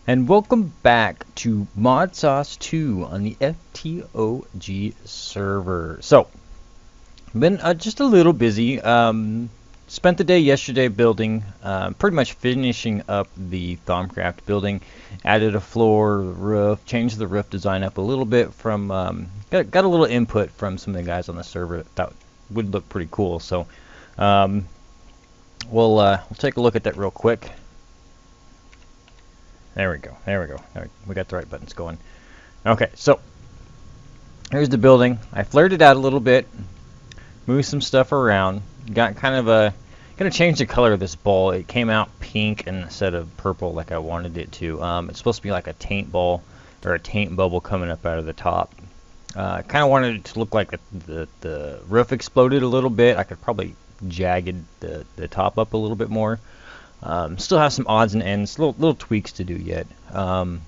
And welcome back to Modsauce 2 on the FTOG server. So, been just a little busy. Spent the day yesterday building, pretty much finishing up the Thaumcraft building. Added a floor, roof, changed the roof design up a little bit from, got a little input from some of the guys on the server that thought would look pretty cool. So, we'll take a look at that real quick. There we go. There we go. We got the right buttons going. Okay, so here's the building. I flared it out a little bit, moved some stuff around. Got kind of a gonna change the color of this ball. It came out pink instead of purple like I wanted it to. It's supposed to be like a taint ball or a taint bubble coming up out of the top. Kind of wanted it to look like the roof exploded a little bit. I could probably jagged the top up a little bit more. Still have some odds and ends, little tweaks to do yet. But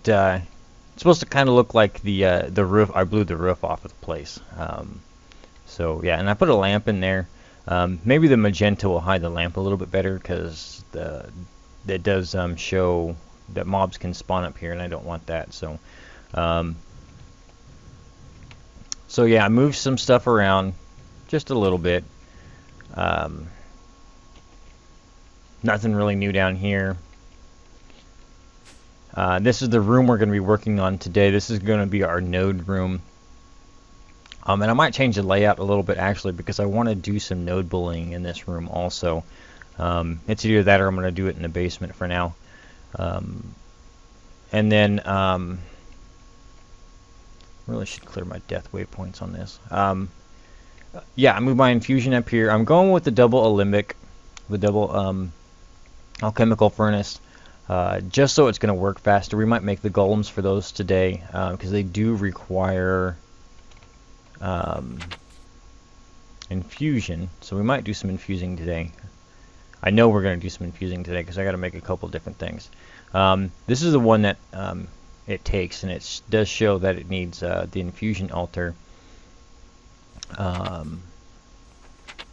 it's supposed to kind of look like the roof. I blew the roof off of the place. So yeah, and I put a lamp in there. Maybe the magenta will hide the lamp a little bit better because that does show that mobs can spawn up here, and I don't want that. So so yeah, I moved some stuff around just a little bit. Nothing really new down here. This is the room we're going to be working on today. This is going to be our node room. And I might change the layout a little bit actually because I want to do some node bullying in this room also. It's either that or I'm going to do it in the basement for now. And then really should clear my death waypoints on this. Yeah, I moved my infusion up here. I'm going with the double alembic, the double alchemical furnace, just so it's going to work faster. We might make the golems for those today because they do require infusion, so we might do some infusing today. I know we're going to do some infusing today because I got to make a couple different things. This is the one that it takes, and it does show that it needs the infusion altar.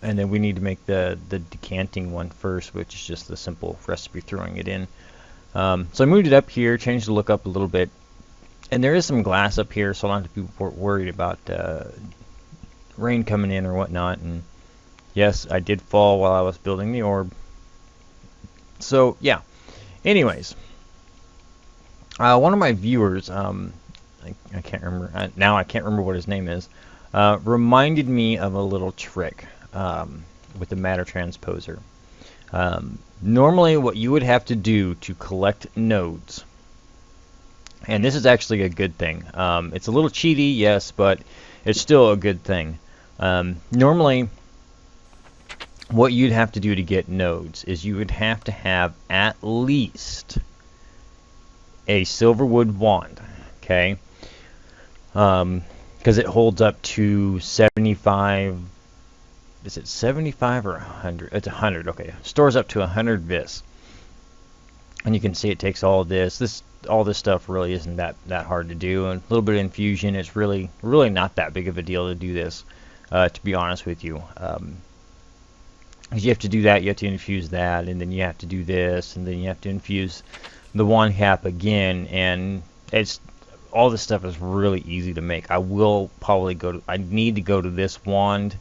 And then we need to make the decanting one first, which is just the simple recipe throwing it in. So I moved it up here, changed the look up a little bit. And there is some glass up here, so I don't have to be worried about rain coming in or whatnot. And yes, I did fall while I was building the orb. So yeah. Anyways, one of my viewers, I can't remember now. I can't remember what his name is. Reminded me of a little trick with the matter transposer. Normally, what you would have to do to collect nodes. And this is actually a good thing. It's a little cheaty, yes, but it's still a good thing. Normally, what you'd have to do to get nodes is you would have to have at least a silverwood wand, okay? Because it holds up to 75. Is it 75 or 100? It's 100, okay. Stores up to 100 vis. And you can see it takes all this. All this stuff really isn't that hard to do, and a little bit of infusion. It's really not that big of a deal to do this, to be honest with you. Because you have to do that, you have to infuse that, and then you have to do this, and then you have to infuse the wand cap again, and it's all this stuff is really easy to make. I will probably I need to go to this wand,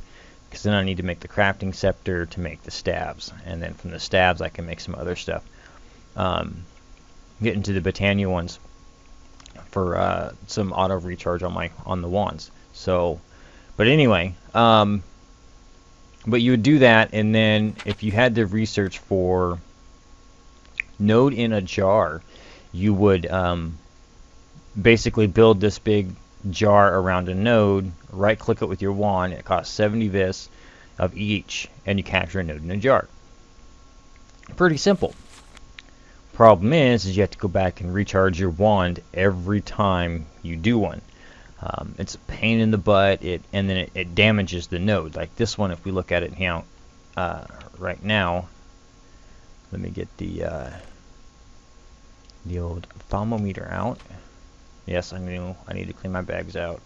because then I need to make the crafting scepter to make the stabs, and then from the stabs I can make some other stuff. Get into the Britannia ones for some auto recharge on the wands. So, but anyway, but you would do that, and then if you had to research for node in a jar, you would basically build this big jar around a node, right click it with your wand. It costs 70 vis of each, and you capture a node in a jar. Pretty simple. Problem is you have to go back and recharge your wand every time you do one. It's a pain in the butt, and then it damages the node. Like this one, if we look at it now, right now, let me get the old thermometer out. Yes, I knew I need to clean my bags out.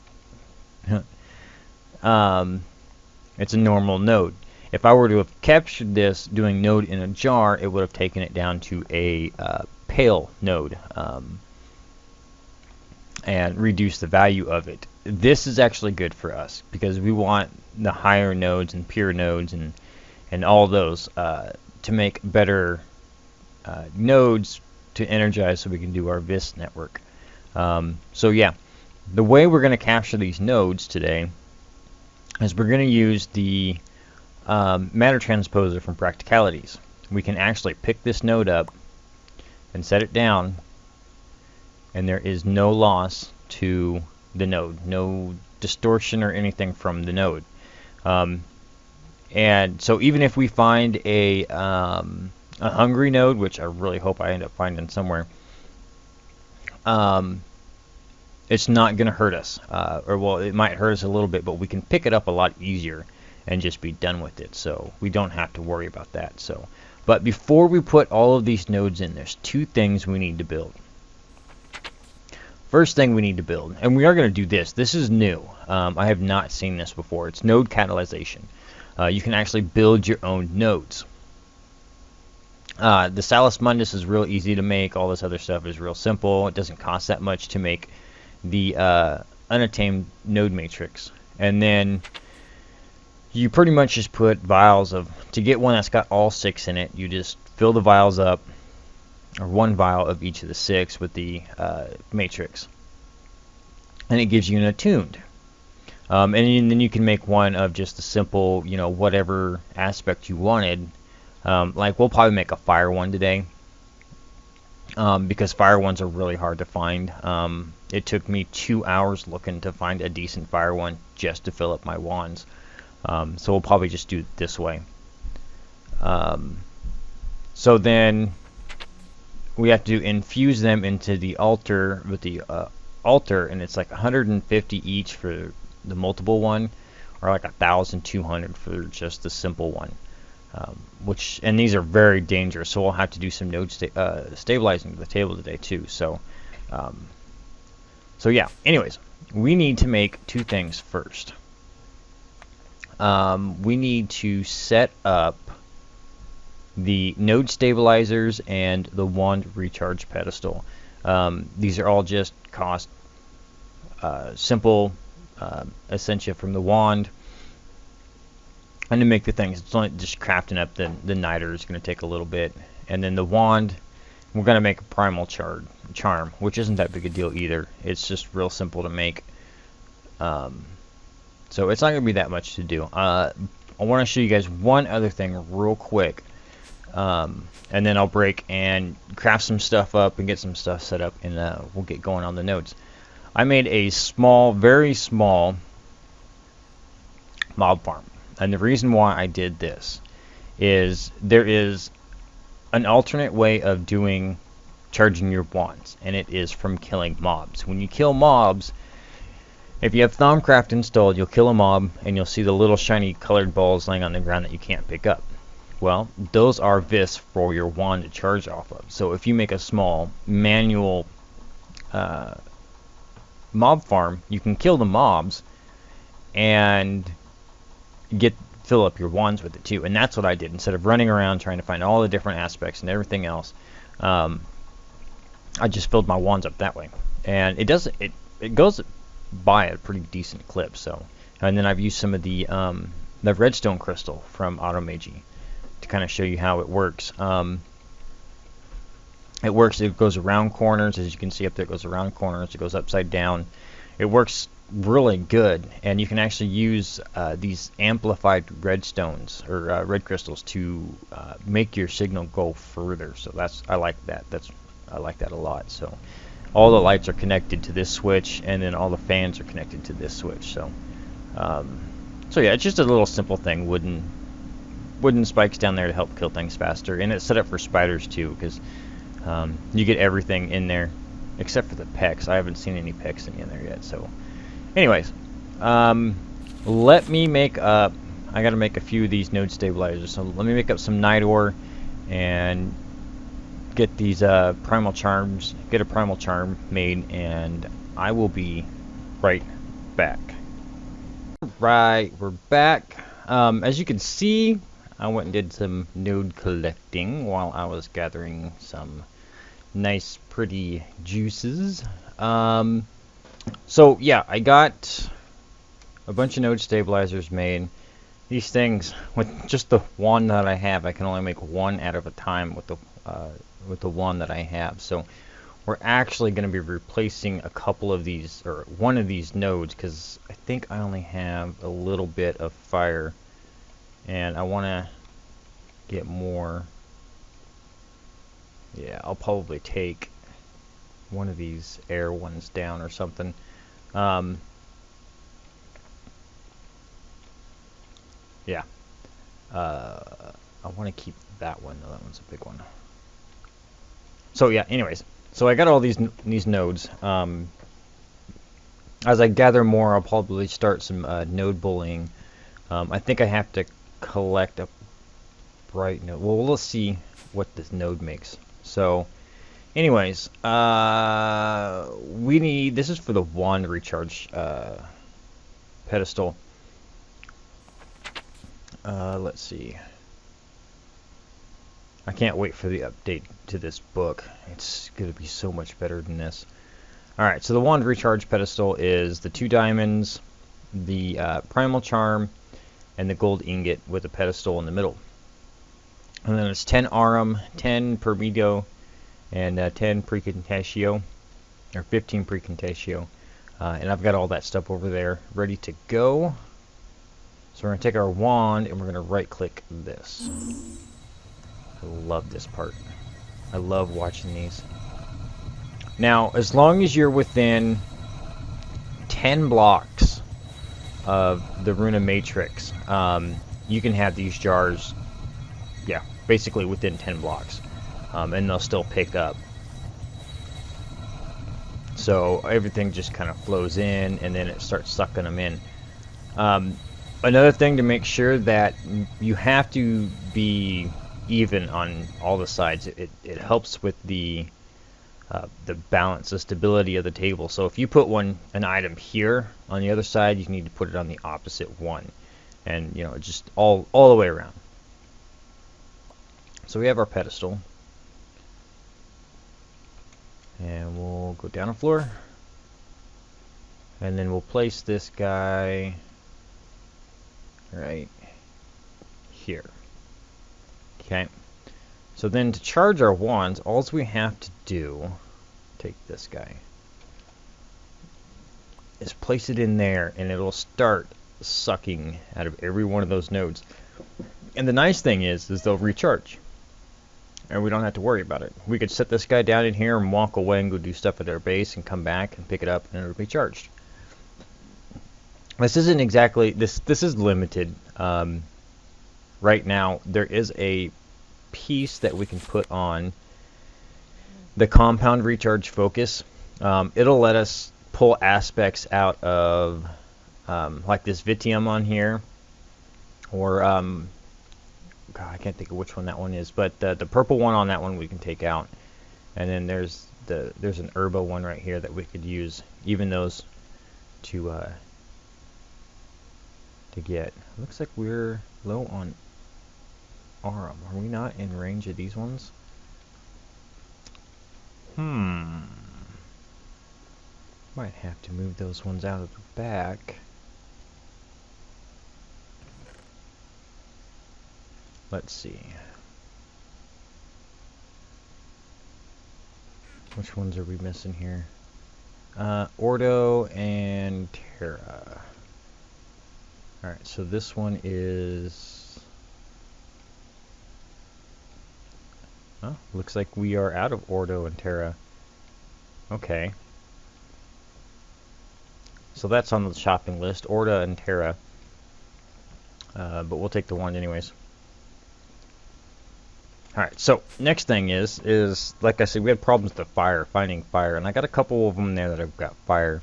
It's a normal node. If I were to have captured this doing node in a jar, it would have taken it down to a pale node and reduced the value of it. This is actually good for us because we want the higher nodes and pure nodes and all those to make better nodes to energize so we can do our VIS network. So yeah, the way we're going to capture these nodes today is we're going to use the matter transposer from Practicalities. We can actually pick this node up and set it down, and there is no loss to the node, no distortion or anything from the node. And so even if we find a hungry node, which I really hope I end up finding somewhere, it's not going to hurt us. Or, well, it might hurt us a little bit, but we can pick it up a lot easier and just be done with it. So we don't have to worry about that. So, but before we put all of these nodes in, there's two things we need to build. First thing we need to build, and we are going to do this. This is new. I have not seen this before. It's node catalyzation. You can actually build your own nodes. The Salus Mundus is real easy to make. All this other stuff is real simple. It doesn't cost that much to make the unattained node matrix. And then you pretty much just put vials of, to get one that's got all 6 in it, you just fill the vials up, or one vial of each of the 6 with the matrix. And it gives you an attuned. And then you can make one of just a simple, you know, whatever aspect you wanted. Like we'll probably make a fire one today. Because fire ones are really hard to find. It took me 2 hours looking to find a decent fire one just to fill up my wands. So we'll probably just do it this way. So then we have to infuse them into the altar with the altar, and it's like 150 each for the multiple one, or like 1,200 for just the simple one. And these are very dangerous, so we'll have to do some node stabilizing to the table today too. So yeah, anyways, we need to make two things first. We need to set up the node stabilizers and the wand recharge pedestal. These are all just cost simple essentia from the wand. And to make the things, it's only just crafting up the niter is going to take a little bit. And then the wand, we're going to make a primal charm, which isn't that big a deal either. It's just real simple to make. So it's not going to be that much to do. I want to show you guys one other thing real quick. And then I'll break and craft some stuff up and get some stuff set up, and we'll get going on the nodes. I made a small, very small mob farm. And the reason why I did this is there is an alternate way of charging your wands, and it is from killing mobs. When you kill mobs, if you have Thaumcraft installed, you'll kill a mob, and you'll see the little shiny colored balls laying on the ground that you can't pick up. Well, those are vis for your wand to charge off of. So if you make a small manual mob farm, you can kill the mobs and fill up your wands with it too. And that's what I did. Instead of running around trying to find all the different aspects and everything else, I just filled my wands up that way. And it goes by a pretty decent clip. So, and then I've used some of the redstone crystal from Automagi to kind of show you how it works. It goes around corners, as you can see up there. It goes around corners. It goes upside down. It works really good, and you can actually use these amplified redstones or red crystals to make your signal go further. So I like that. I like that a lot. So all the lights are connected to this switch, and then all the fans are connected to this switch. So yeah, it's just a little simple thing. Wooden spikes down there to help kill things faster, and it's set up for spiders too, because you get everything in there except for the pecs. I haven't seen any pecs in there yet. So anyways, let me make up, I gotta make a few of these node stabilizers, so let me make up some night ore and get these primal charms, get a primal charm made, and I will be right back. Right, we're back. as you can see, I went and did some node collecting while I was gathering some nice, pretty juices. So yeah, I got a bunch of node stabilizers made. These things, with just the wand that I have, I can only make one at a time with the wand that I have. So we're actually going to be replacing a couple of these, or one of these nodes, because I think I only have a little bit of fire, and I want to get more. Yeah, I'll probably take one of these air ones down or something. Yeah. I want to keep that one, though. That one's a big one. So yeah, anyways. So I got all these nodes. As I gather more, I'll probably start some node bullying. I think I have to collect a bright node. Well, let's see what this node makes. So, anyways, we need, this is for the wand recharge pedestal. Let's see. I can't wait for the update to this book. It's going to be so much better than this. Alright, so the wand recharge pedestal is the 2 diamonds, the primal charm, and the gold ingot with a pedestal in the middle. And then it's 10 Arum, 10 Permido, and 10 Precontatio, or 15 Precontatio. And I've got all that stuff over there ready to go. So we're going to take our wand and we're going to right click this. I love this part. I love watching these. Now, as long as you're within 10 blocks of the Runa Matrix, you can have these jars, yeah, basically within 10 blocks. And they'll still pick up. So everything just kind of flows in, and then it starts sucking them in. Another thing to make sure that you have to be even on all the sides. It helps with the balance, the stability of the table. So if you put an item here on the other side, you need to put it on the opposite one, and you know, just all the way around. So we have our pedestal, and we'll go down a floor, and then we'll place this guy right here. Okay, so then to charge our wands, all we have to do, take this guy, is place it in there, and it'll start sucking out of every one of those nodes. And the nice thing is they'll recharge, and we don't have to worry about it. We could set this guy down in here and walk away and go do stuff at our base and come back and pick it up, and it'll be charged. This isn't exactly, this is limited. Right now there is a piece that we can put on the compound recharge focus. It'll let us pull aspects out of like this Vitium on here, or God, I can't think of which one that one is, but the purple one on that one we can take out, and then there's an Herbo one right here that we could use even those to get. Looks like we're low on Arum. Are we not in range of these ones? Might have to move those ones out of the back. Let's see. Which ones are we missing here? Ordo and Terra. Alright, so this one is... Oh, looks like we are out of Ordo and Terra. Okay. So that's on the shopping list, Orda and Terra. But we'll take the wand anyways. Alright, so next thing is like I said, we had problems with the fire, finding fire, and I got a couple of them there that have got fire.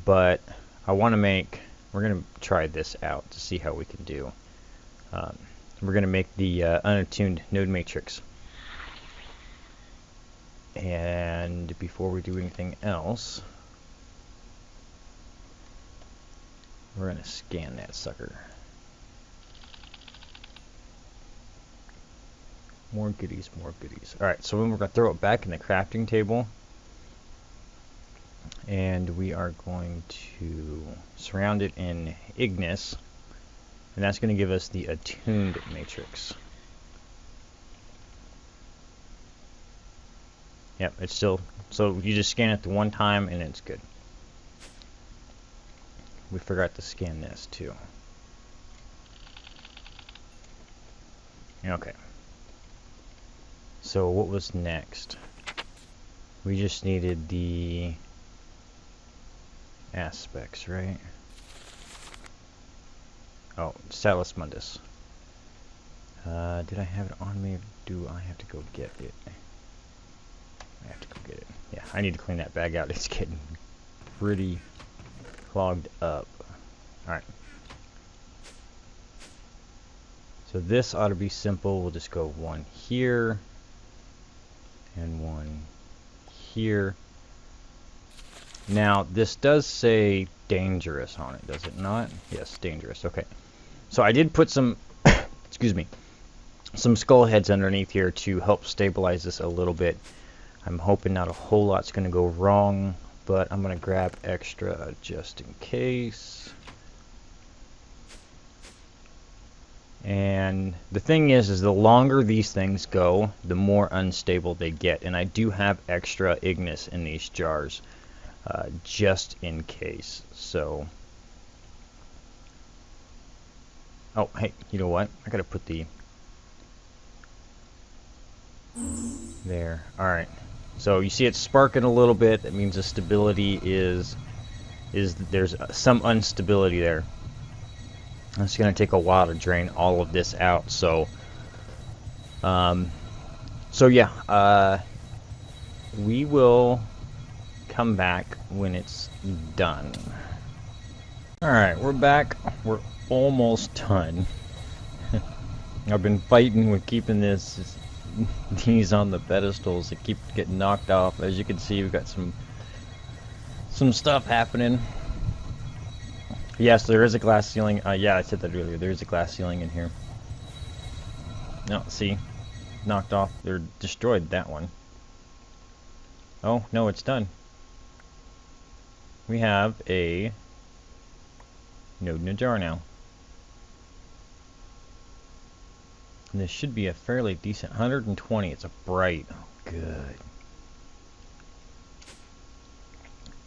But I want to make, we're going to try this out to see how we can do. We're going to make the unattuned node matrix. And before we do anything else, we're going to scan that sucker. More goodies, more goodies. Alright, so we're going to throw it back in the crafting table. And we are going to surround it in Ignis. And that's going to give us the attuned matrix. Yep, it's still... So you just scan it the one time and it's good. We forgot to scan this too. Okay. So what was next? We just needed the aspects, right? Oh, Salus Mundus. Did I have it on me? Do I have to go get it? I have to go get it. Yeah, I need to clean that bag out. It's getting pretty clogged up. Alright. So this ought to be simple. We'll just go one here and one here. Now, this does say dangerous on it, does it not? Yes, dangerous. Okay. So I did put some, excuse me, some skull heads underneath here to help stabilize this a little bit. I'm hoping not a whole lot's going to go wrong, but I'm going to grab extra just in case. And the thing is the longer these things go, the more unstable they get. And I do have extra Ignis in these jars, just in case. So, oh, hey, you know what? I gotta put the there. All right. So you see it's sparking a little bit. That means the stability is there's some instability there. It's going to take a while to drain all of this out. So, yeah, we will come back when it's done. All right, we're back. We're almost done. I've been fighting with keeping these on the pedestals that keep getting knocked off. As you can see, we've got some stuff happening. Yes, there is a glass ceiling. Yeah, I said that earlier. There is a glass ceiling in here. No, see? Knocked off. They're destroyed, that one. Oh, no, it's done. We have a node in a jar now. And this should be a fairly decent 120. It's a bright. Oh, good.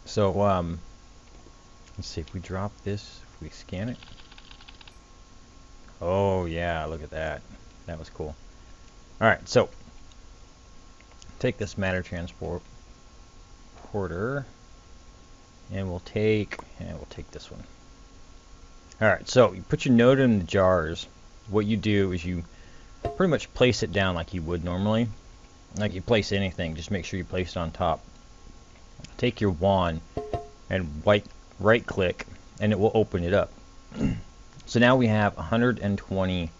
So, let's see if we drop this, if we scan it. Oh, yeah, look at that. That was cool. Alright, so take this matter transporter and we'll take this one. Alright, so you put your node in the jars. What you do is you pretty much place it down like you would normally. Like you place anything, just make sure you place it on top. Take your wand and right click and it will open it up. So now we have 120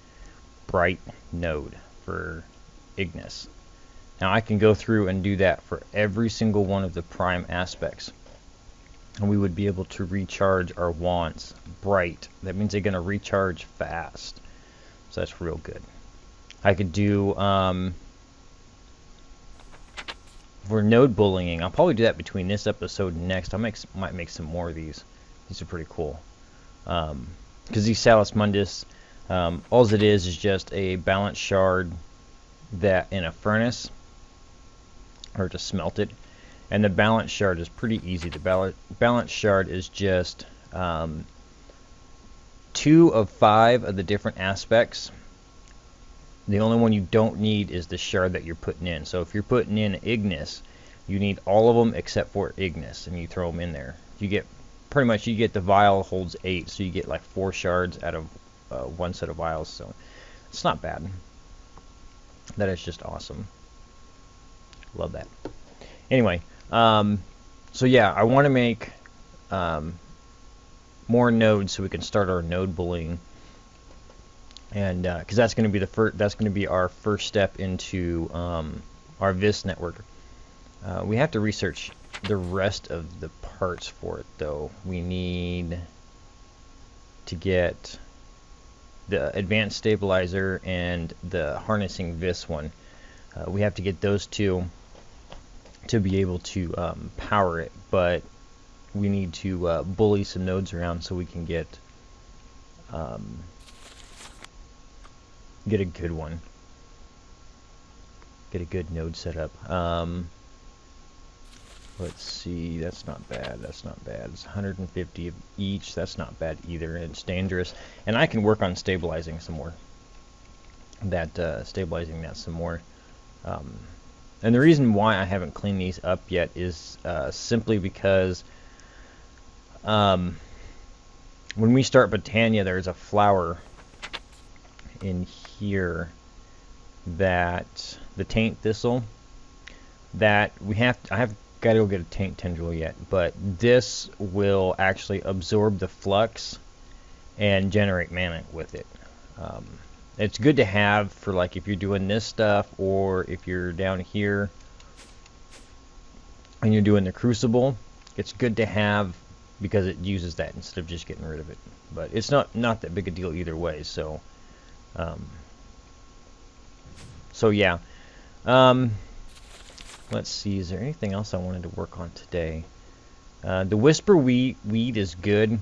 bright node for Ignis. Now I can go through and do that for every single one of the prime aspects. And we would be able to recharge our wands bright. That means they're going to recharge fast. So that's real good. I could do for node bullying. I'll probably do that between this episode and next. Might make some more of these. These are pretty cool. Because these Salus Mundus, all it is just a balance shard that in a furnace, or to smelt it. And the balance shard is pretty easy. The balance shard is just 2 of 5 of the different aspects. The only one you don't need is the shard that you're putting in. So if you're putting in Ignis, you need all of them except for Ignis, and you throw them in there. You get pretty much the vial holds 8, so you get like 4 shards out of one set of vials. So it's not bad. That is just awesome. Love that. Anyway, so yeah, I want to make more nodes so we can start our node bullying. And because that's going to be our first step into our VIS network. We have to research the rest of the parts for it, though. We need to get the advanced stabilizer and the harnessing vis one. We have to get those two to be able to power it, but we need to bully some nodes around so we can get a good one. Get a good node set up. Let's see, that's not bad, that's not bad. It's 150 of each, that's not bad either, and it's dangerous. And I can work on stabilizing some more. Stabilizing that some more. And the reason why I haven't cleaned these up yet is simply because when we start Botania, there's a flower in here that the taint thistle that I have got to go get a taint tendril yet, but this will actually absorb the flux and generate mana with it. It's good to have for like if you're doing this stuff, or if you're down here and you're doing the crucible. It's good to have because it uses that instead of just getting rid of it. But it's not that big a deal either way. So yeah. Let's see, is there anything else I wanted to work on today? The whisper weed is good.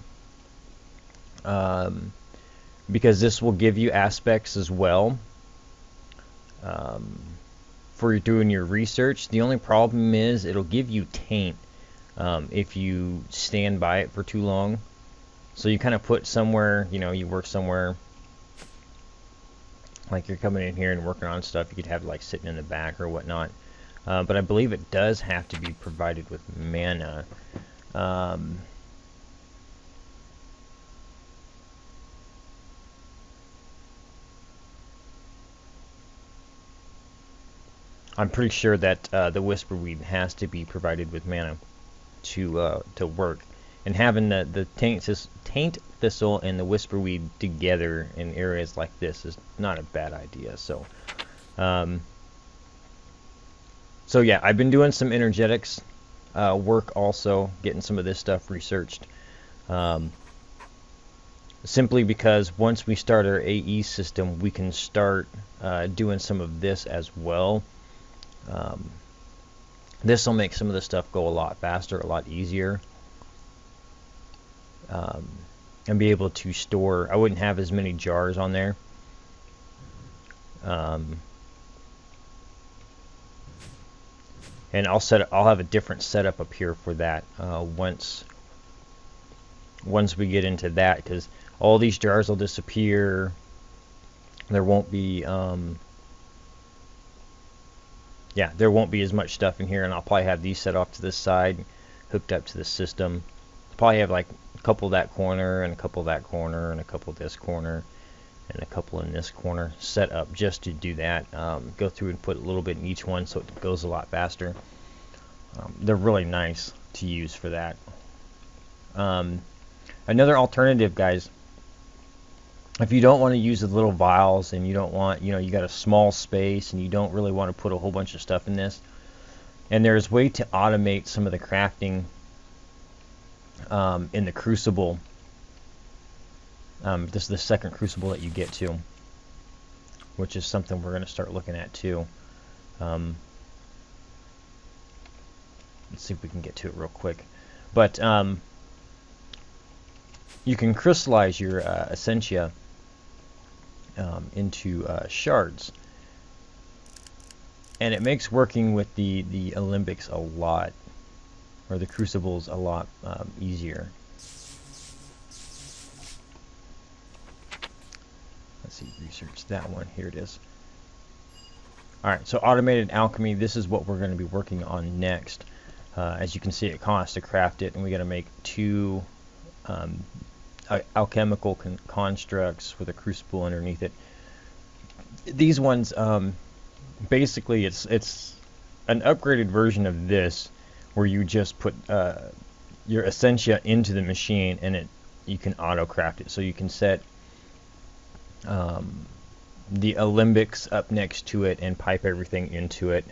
Because this will give you aspects as well for doing your research. The only problem is it'll give you taint if you stand by it for too long. So you kind of put somewhere, you work somewhere, like you're coming in here and working on stuff, you could have like sitting in the back or whatnot. But I believe it does have to be provided with mana. I'm pretty sure that the Whisperweed has to be provided with mana to work. And having the taint thistle and the Whisperweed together in areas like this is not a bad idea. So yeah, I've been doing some energetics work also, getting some of this stuff researched. Simply because once we start our AE system, we can start doing some of this as well. This will make some of the stuff go a lot faster, a lot easier, and be able to store. I wouldn't have as many jars on there. And I'll have a different setup up here for that once we get into that, because all these jars will disappear. There won't be there won't be as much stuff in here, and I'll probably have these set off to this side, hooked up to the system. I'll probably have like a couple of that corner, and a couple of that corner, and a couple of this corner, and a couple in this corner set up just to do that. Go through and put a little bit in each one so it goes a lot faster. They're really nice to use for that. Another alternative, guys, if you don't want to use the little vials and you don't want, you got a small space and you don't really want to put a whole bunch of stuff in this, and there's a way to automate some of the crafting in the crucible. This is the second crucible that you get to, which is something we're going to start looking at too. Let's see if we can get to it real quick. But you can crystallize your essentia into shards, and it makes working with the alembics a lot, or the crucibles, a lot easier. Let's see, research that one. Here it is. Alright, so automated alchemy, this is what we're going to be working on next. As you can see, it costs to craft it, and we got to make 2 alchemical constructs with a crucible underneath it. These ones, basically, it's an upgraded version of this, where you just put your essentia into the machine, and you can auto craft it. So you can set the alembics up next to it and pipe everything into it,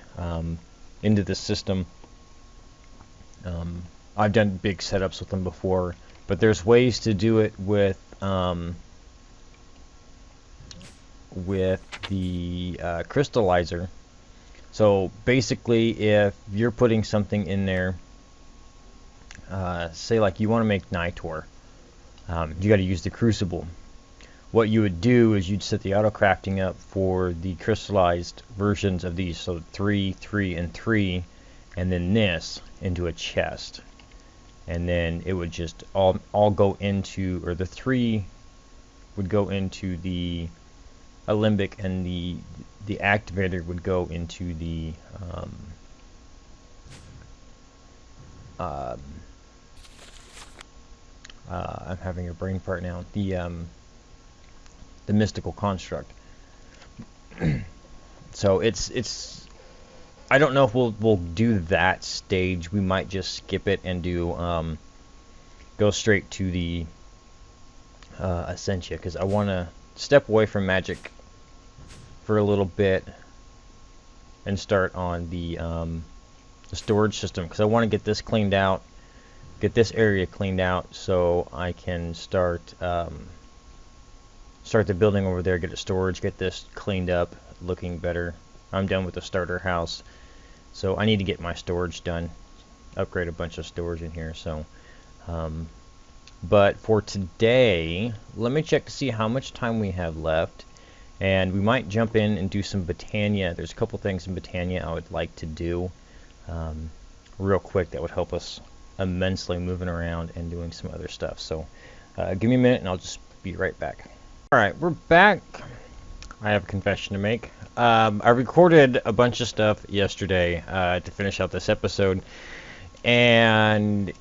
into the system. I've done big setups with them before, but there's ways to do it with with the crystallizer. So basically, if you're putting something in there, say like you want to make Nitor, you got to use the crucible. What you would do is you'd set the auto crafting up for the crystallized versions of these, so 3, 3, and 3, and then this into a chest, and then it would just all go into, or the 3 would go into the Alembic, and the activator would go into the I'm having a brain fart now. The mystical construct. So it's I don't know if we'll do that stage. We might just skip it and do go straight to the Essentia, because I want to step away from magic for a little bit and start on the storage system, because I want to get this cleaned out, get this area cleaned out, so I can start the building over there, get it storage, get this cleaned up, looking better. I'm done with the starter house, so I need to get my storage done, upgrade a bunch of storage in here. So but for today, let me check to see how much time we have left, and we might jump in and do some Britannia. There's a couple things in Britannia I would like to do real quick that would help us immensely moving around and doing some other stuff. So give me a minute and I'll just be right back. Alright, we're back. I have a confession to make. I recorded a bunch of stuff yesterday to finish out this episode, and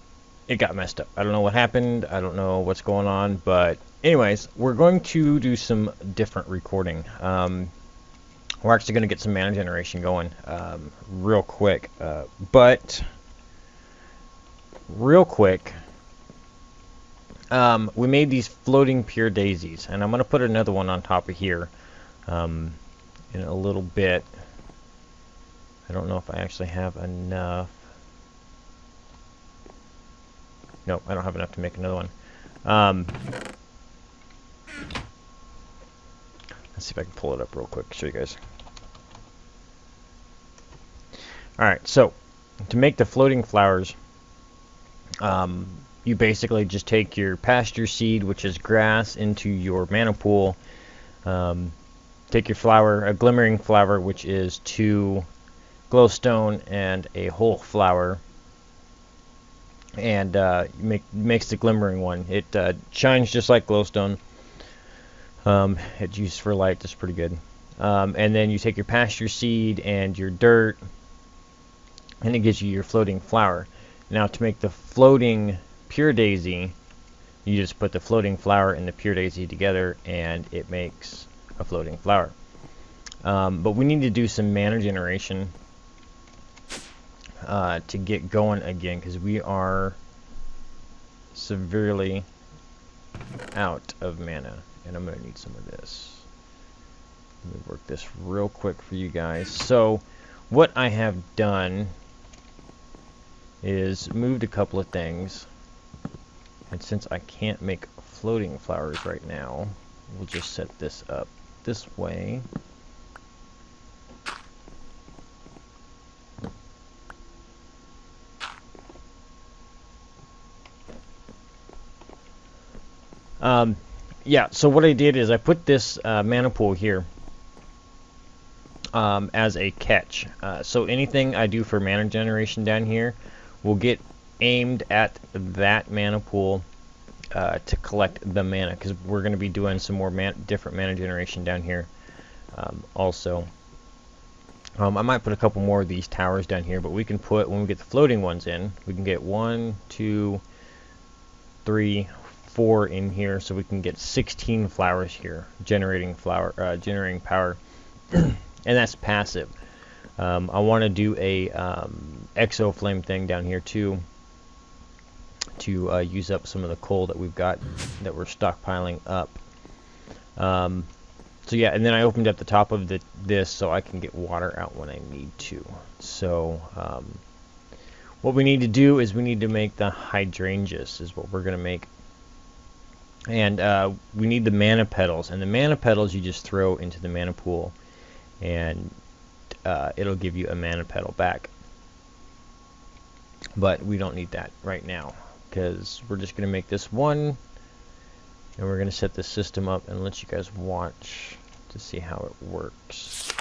it got messed up. I don't know what happened. I don't know what's going on, but anyways, we're going to do some different recording. We're actually going to get some mana generation going real quick. But real quick, we made these floating pure daisies, and I'm going to put another one on top of here in a little bit. I don't know if I actually have enough. No, I don't have enough to make another one. Let's see if I can pull it up real quick, show you guys. Alright, so to make the floating flowers, you basically just take your pasture seed, which is grass, into your mana pool. Take your flower, a glimmering flower, which is 2 glowstone and a whole flower, and makes the glimmering one. It shines just like glowstone. It's used for light. It's pretty good. And then you take your pasture seed and your dirt, and it gives you your floating flower. Now, to make the floating pure daisy, you just put the floating flower and the pure daisy together, and it makes a floating flower. But we need to do some mana generation to get going again, because we are severely out of mana, and I'm going to need some of this. Let me work this real quick for you guys. So what I have done is moved a couple of things, and since I can't make floating flowers right now, we'll just set this up this way. Yeah, so what I did is I put this mana pool here as a catch. So anything I do for mana generation down here will get aimed at that mana pool to collect the mana, because we're going to be doing some more different mana generation down here also. I might put a couple more of these towers down here, but we can put, when we get the floating ones in, we can get 1, 2, 3, 4 in here, so we can get 16 flowers here, generating power, and that's passive. I want to do a exo flame thing down here too, to use up some of the coal that we've got, that we're stockpiling up. So yeah, and then I opened up the top of this so I can get water out when I need to. So what we need to do is we need to make the hydrangeas, is what we're going to make. And we need the mana petals, and the mana petals you just throw into the mana pool, and it'll give you a mana petal back. But we don't need that right now, because we're just going to make this one, and we're going to set the system up and let you guys watch to see how it works.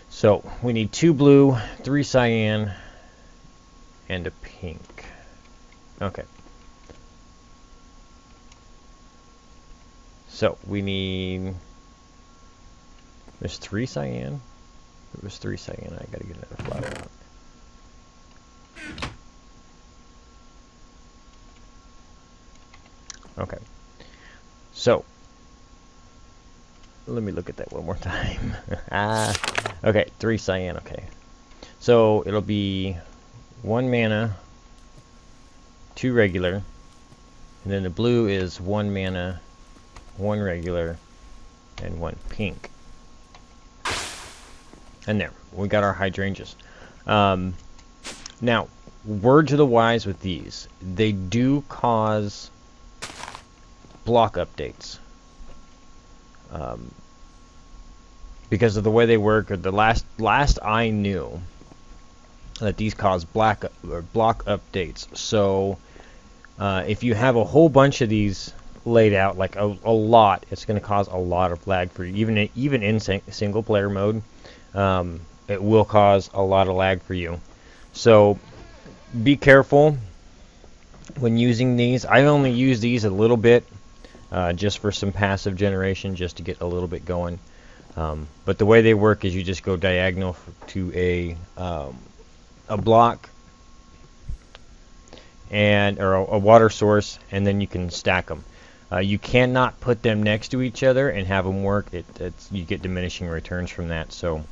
So we need 2 blue, 3 cyan, and a pink. Okay. So we need... There's 3 cyan. It was 3 cyan. I gotta get another flower out. Okay. So let me look at that one more time. Okay, 3 cyan. Okay. So it'll be 1 mana, 2 regular, and then the blue is 1 mana, 1 regular, and 1 pink. And there, we got our hydrangeas. Now, word to the wise with these, they do cause block updates. Because of the way they work, or the last I knew, that these cause block updates. So, if you have a whole bunch of these laid out, like a lot, it's going to cause a lot of lag for you. Even in single player mode, it will cause a lot of lag for you. So be careful when using these. I only use these a little bit, just for some passive generation, just to get a little bit going. But the way they work is you just go diagonal to a block or a water source, and then you can stack them. You cannot put them next to each other and have them work. You get diminishing returns from that. So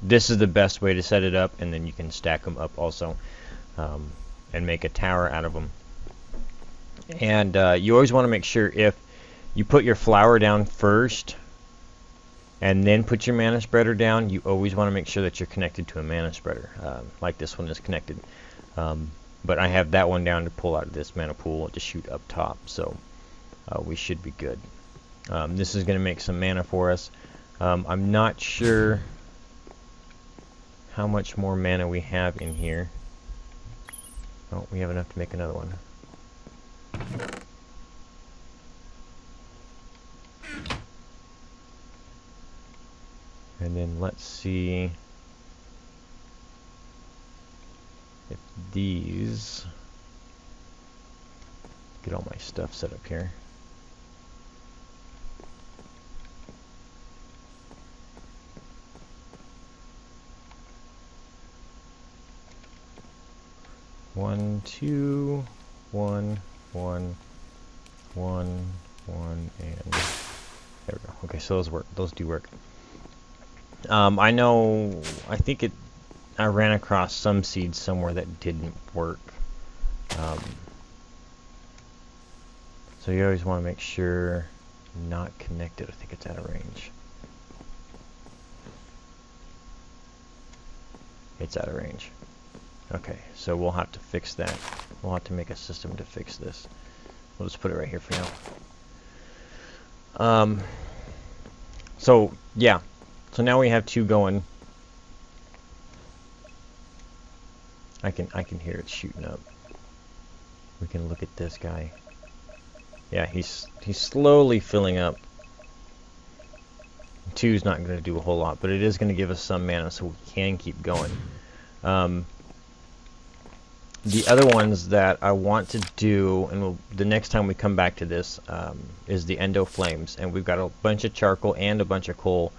this is the best way to set it up, and then you can stack them up also, and make a tower out of them. And you always want to make sure, if you put your flower down first and then put your mana spreader down, you always want to make sure that you're connected to a mana spreader, like this one is connected. But I have that one down to pull out of this mana pool to shoot up top, so we should be good. This is going to make some mana for us. I'm not sure how much more mana we have in here. Oh, we have enough to make another one. And then let's see if these... Get all my stuff set up here. One, two, one, one, one, one, and there we go. Okay, so those work. Those do work. I know. I think I ran across some seeds somewhere that didn't work. So you always want to make sure not connected. I think it's out of range. It's out of range. Okay, so we'll have to fix that. We'll have to make a system to fix this. We'll just put it right here for now. So yeah, so now we have 2 going. I can hear it shooting up. We can look at this guy. Yeah, he's slowly filling up. 2's not going to do a whole lot, but it is going to give us some mana, so we can keep going. The other ones that I want to do, and the next time we come back to this, is the Endo Flames. And we've got a bunch of charcoal and a bunch of coal.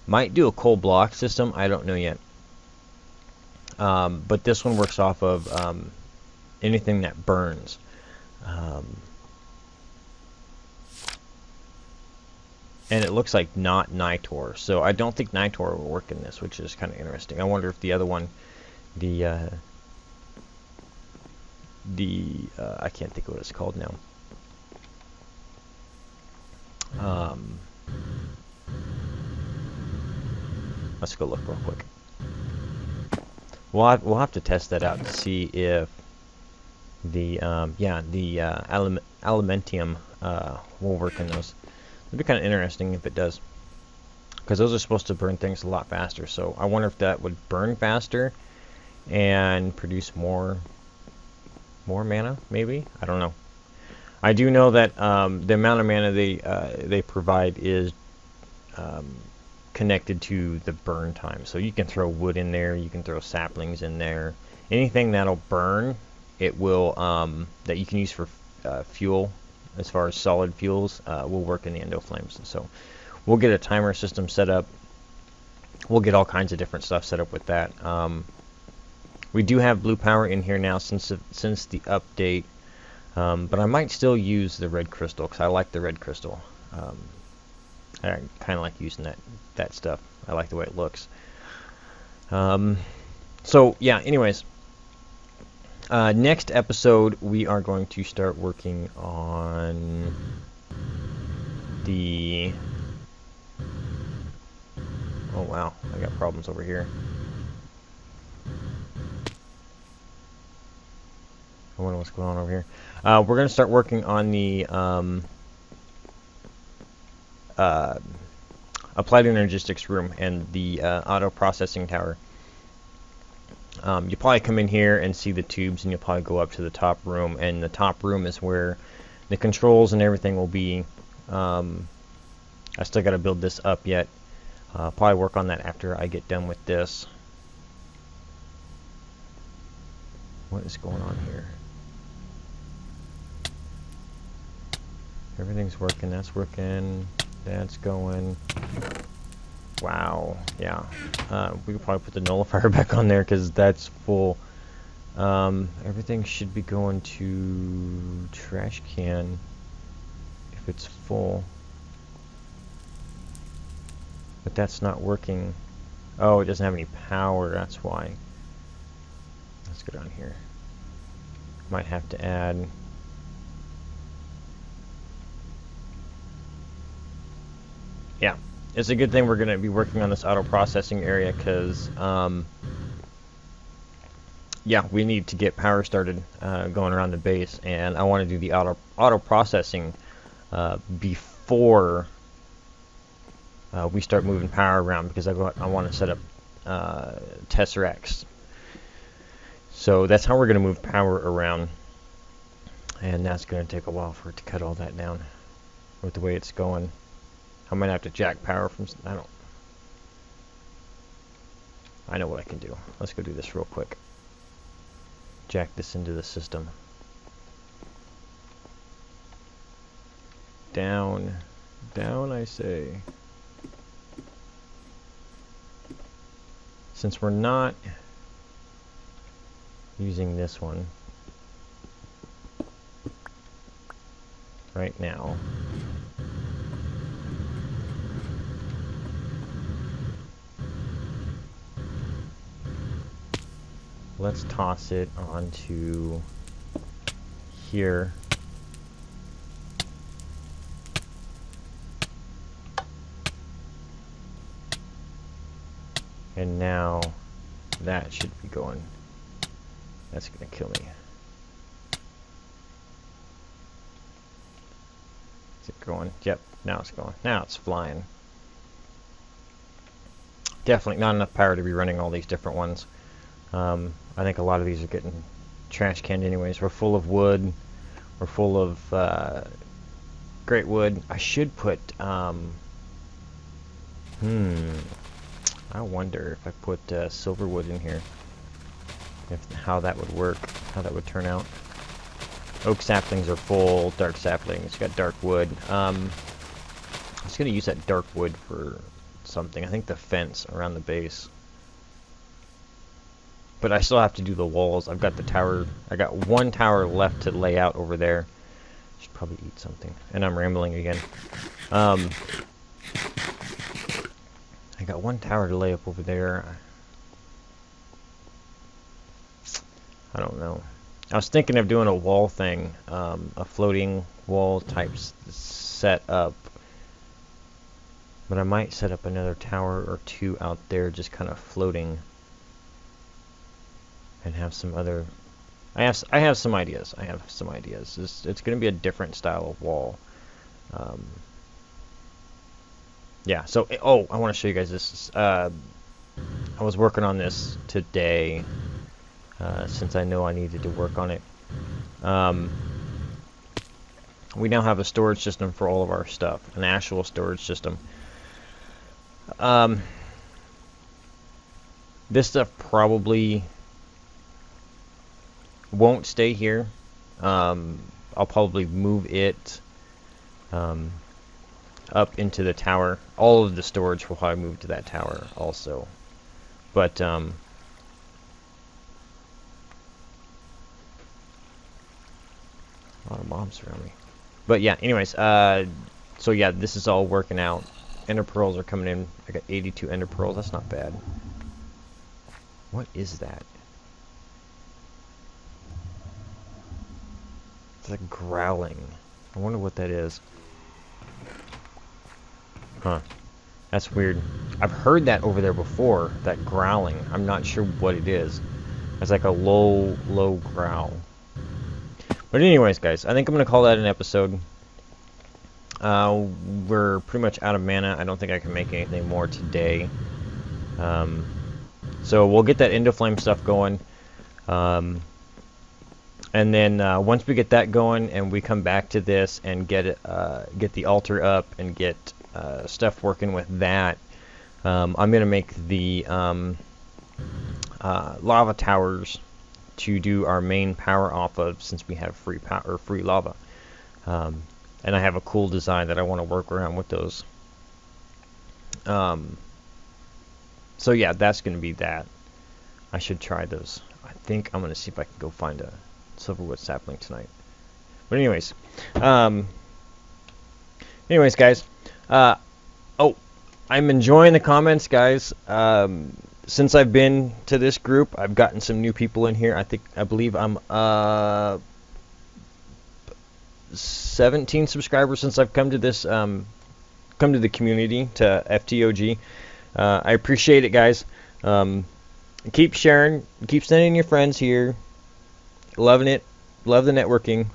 Might do a coal block system, I don't know yet. But this one works off of anything that burns. And it looks like not Nitor. So I don't think Nitor will work in this, which is kind of interesting. I wonder if the other one, I can't think of what it's called now. Let's go look real quick. We'll have to test that out to see if the aluminium will work in those. It'd be kind of interesting if it does, because those are supposed to burn things a lot faster. So I wonder if that would burn faster and produce more mana, maybe. I don't know. I do know that the amount of mana they provide is connected to the burn time. So you can throw wood in there, you can throw saplings in there. Anything that'll burn, it will that you can use for fuel, as far as solid fuels, will work in the endo flames. So we'll get a timer system set up. We'll get all kinds of different stuff set up with that. We do have blue power in here now since the update, but I might still use the red crystal because I like the red crystal. I kind of like using that stuff. I like the way it looks. So yeah, anyways, next episode we are going to start working on the... Oh wow, I got problems over here. I wonder what's going on over here. We're going to start working on the applied energistics room and the auto processing tower. You probably come in here and see the tubes, and you'll probably go up to the top room, and the top room is where the controls and everything will be. I still got to build this up yet. Probably work on that after I get done with this. What is going on here? Everything's working. That's working. That's going. Wow. Yeah. We could probably put the nullifier back on there because that's full. Everything should be going to trash can if it's full. But that's not working. Oh, it doesn't have any power. That's why. Let's go down here. Might have to add... Yeah, it's a good thing we're going to be working on this auto processing area because, yeah, we need to get power started going around the base, and I want to do the auto processing before we start moving power around, because I want to set up Tesseracts. So that's how we're going to move power around, and that's going to take a while for it to cut all that down with the way it's going. I might have to jack power from... I know what I can do. Let's go do this real quick. Jack this into the system. Down. Down, I say. Since we're not using this one right now, let's toss it onto here. And now that should be going. That's gonna kill me. Is it going? Yep, now it's going. Now it's flying. Definitely not enough power to be running all these different ones. I think a lot of these are getting trash canned anyways. We're full of wood. We're full of great wood. I should put I wonder if I put silver wood in here, how that would work, how that would turn out. Oak saplings are full, dark saplings, got dark wood. I was going to use that dark wood for something. I think the fence around the base. But I still have to do the walls. I've got the tower. I got one tower left to lay out over there. Should probably eat something. And I'm rambling again. I got one tower to lay up over there. I don't know. I was thinking of doing a wall thing, a floating wall type set up. But I might set up another tower or two out there just kind of floating. And have some other I have some ideas. It's going to be a different style of wall. Yeah. So oh, I want to show you guys this. I was working on this today, since I know I needed to work on it. We now have a storage system for all of our stuff, an actual storage system. This stuff probably won't stay here. I'll probably move it up into the tower. All of the storage will probably move to that tower also. But a lot of mobs around me. But yeah, anyways, so yeah, this is all working out. Ender pearls are coming in. I got 82 ender pearls. That's not bad. What is that? It's like growling. I wonder what that is. Huh. That's weird. I've heard that over there before, that growling. I'm not sure what it is. It's like a low growl. But anyways, guys, I think I'm going to call that an episode. We're pretty much out of mana. I don't think I can make anything more today. So we'll get that Endoflame stuff going. And then once we get that going and we come back to this and get the altar up and get stuff working with that, I'm going to make the lava towers to do our main power off of, since we have free power or free lava. And I have a cool design that I want to work around with those. So yeah, that's going to be that. I should try those. I think I'm going to see if I can go find a silverwood sapling tonight. But anyways, guys. Oh, I'm enjoying the comments, guys. Since I've been to this group, I've gotten some new people in here. I believe I'm 17 subscribers since I've come to this come to the community, to FTOG. I appreciate it, guys. Keep sharing, keep sending your friends here. Loving it, love the networking.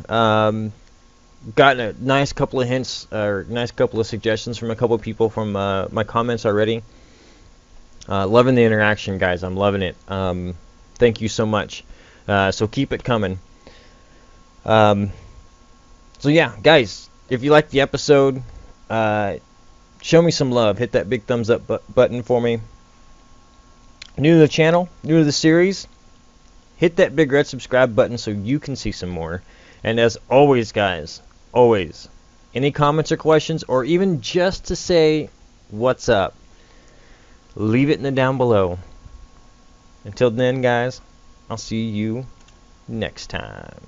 Gotten a nice couple of hints, or nice couple of suggestions from a couple of people from my comments already. Loving the interaction, guys. I'm loving it. Thank you so much. So keep it coming. So yeah, guys, if you liked the episode, show me some love. Hit that big thumbs up button for me. New to the channel, new to the series, hit that big red subscribe button so you can see some more. And as always, guys, always, any comments or questions, or even just to say what's up, leave it in the down below. Until then, guys, I'll see you next time.